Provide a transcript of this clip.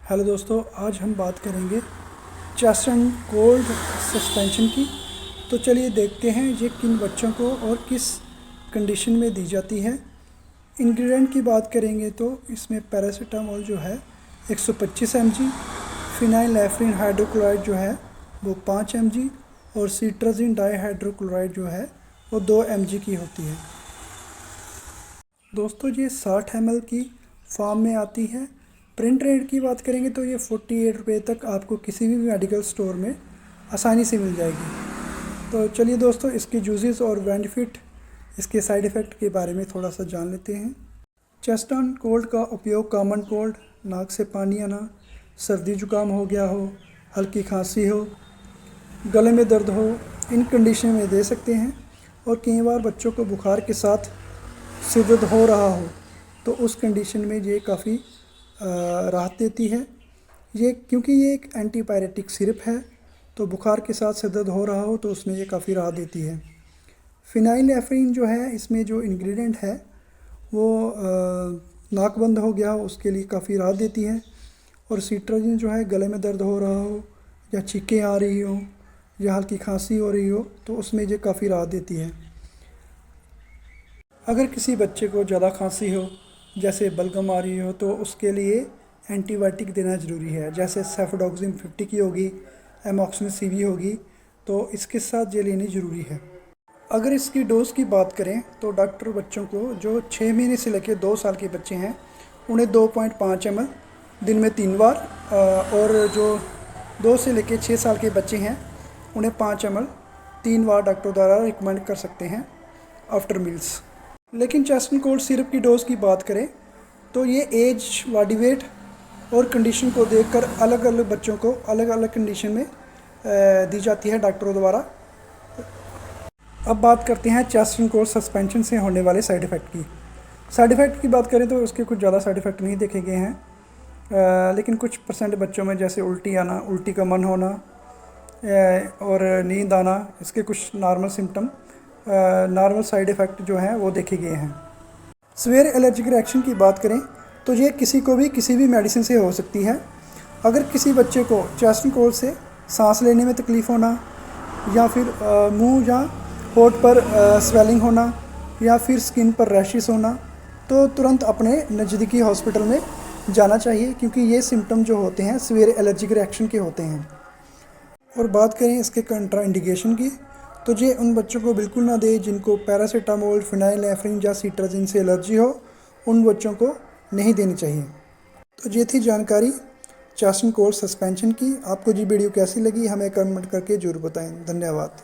Hello दोस्तों, आज हम बात करेंगे चेस्ट एंड कोल्ड सस्पेंशन की। तो चलिए देखते हैं ये किन बच्चों को और किस कंडीशन में दी जाती है। इंग्रेडिएंट की बात करेंगे तो इसमें पैरासीटामोल जो है 125 mg, फिनाइलएफ्रिन हाइड्रोक्लोराइड जो है वो 5 mg और सिट्राजिन डाईहाइड्रोक्लोराइड जो है वो 2 mg की होती है। दोस्तों ये 60 ml की फॉर्म में आती है। प्रिंट रेट की बात करेंगे तो ये 48 रुपये तक आपको किसी भी मेडिकल स्टोर में आसानी से मिल जाएगी। तो चलिए दोस्तों, इसके यूजेस और बेनिफिट, इसके साइड इफ़ेक्ट के बारे में थोड़ा सा जान लेते हैं। चेस्ट एंड कोल्ड का उपयोग कॉमन कोल्ड, नाक से पानी आना, सर्दी जुकाम हो गया हो, हल्की खांसी हो, गले में दर्द हो, इन कंडीशन में दे सकते हैं। और कई बार बच्चों को बुखार के साथ सिर दर्द हो रहा हो तो उस कंडीशन में ये काफ़ी राहत देती है। ये क्योंकि ये एक एंटीपायरेटिक सिरप है, तो बुखार के साथ सिर दर्द हो रहा हो तो उसमें ये काफ़ी राहत देती है। फिनाइलएफ्रिन जो है, इसमें जो इंग्रेडिएंट है वो नाक बंद हो गया हो उसके लिए काफ़ी राहत देती है। और सिट्राजिन जो है, गले में दर्द हो रहा हो या छींकें आ रही हो या हल्की खांसी हो रही हो तो उसमें ये काफ़ी राहत देती है। अगर किसी बच्चे को ज़्यादा खांसी हो, जैसे बलगम आ रही हो, तो उसके लिए एंटीबायोटिक देना ज़रूरी है। जैसे सेफोडोक्सिन 50 की होगी, एमॉक्सिन सीवी होगी, तो इसके साथ ये लेनी ज़रूरी है। अगर इसकी डोज़ की बात करें तो डॉक्टर बच्चों को जो 6 महीने से लेकर 2 साल के बच्चे हैं उन्हें 2.5 ml दिन में 3 बार, और जो 2 से लेकर 6 साल के बच्चे हैं उन्हें 5 ml 3 बार डॉक्टर द्वारा रिकमेंड कर सकते हैं आफ्टर मील्स। लेकिन चेस्ट एंड कोल्ड सिरप की डोज़ की बात करें तो ये एज, बॉडी वेट और कंडीशन को देखकर अलग अलग बच्चों को अलग अलग कंडीशन में दी जाती है डॉक्टरों द्वारा। अब बात करते हैं चेस्ट एंड कोल्ड सस्पेंशन से होने वाले साइड इफ़ेक्ट की। साइड इफ़ेक्ट की बात करें तो उसके कुछ ज़्यादा साइड इफ़ेक्ट नहीं देखे गए हैं, लेकिन कुछ परसेंट बच्चों में जैसे उल्टी आना, उल्टी का मन होना और नींद आना, इसके कुछ normal symptom, normal side effect जो हैं वो देखे गए हैं। सीवियर एलर्जिक रिएक्शन की बात करें तो ये किसी को भी किसी भी मेडिसिन से हो सकती है। अगर किसी बच्चे को चेस्ट एंड कोल्ड से सांस लेने में तकलीफ़ होना, या फिर मुंह या होठ पर स्वेलिंग होना, या फिर स्किन पर रैशेस होना, तो तुरंत अपने नज़दीकी हॉस्पिटल में जाना चाहिए, क्योंकि ये सिम्टम जो होते हैं सीवियर एलर्जिक रिएक्शन के होते हैं। और बात करें इसके कंट्रा इंडिकेशन की, तो ये उन बच्चों को बिल्कुल ना दें जिनको पैरासीटामोल, फिनाइलएफ्रिन या सिट्राजिन से एलर्जी हो, उन बच्चों को नहीं देनी चाहिए। तो ये थी जानकारी चेस्ट एंड कोल्ड सस्पेंशन की। आपको ये वीडियो कैसी लगी हमें कमेंट करके ज़रूर बताएं। धन्यवाद।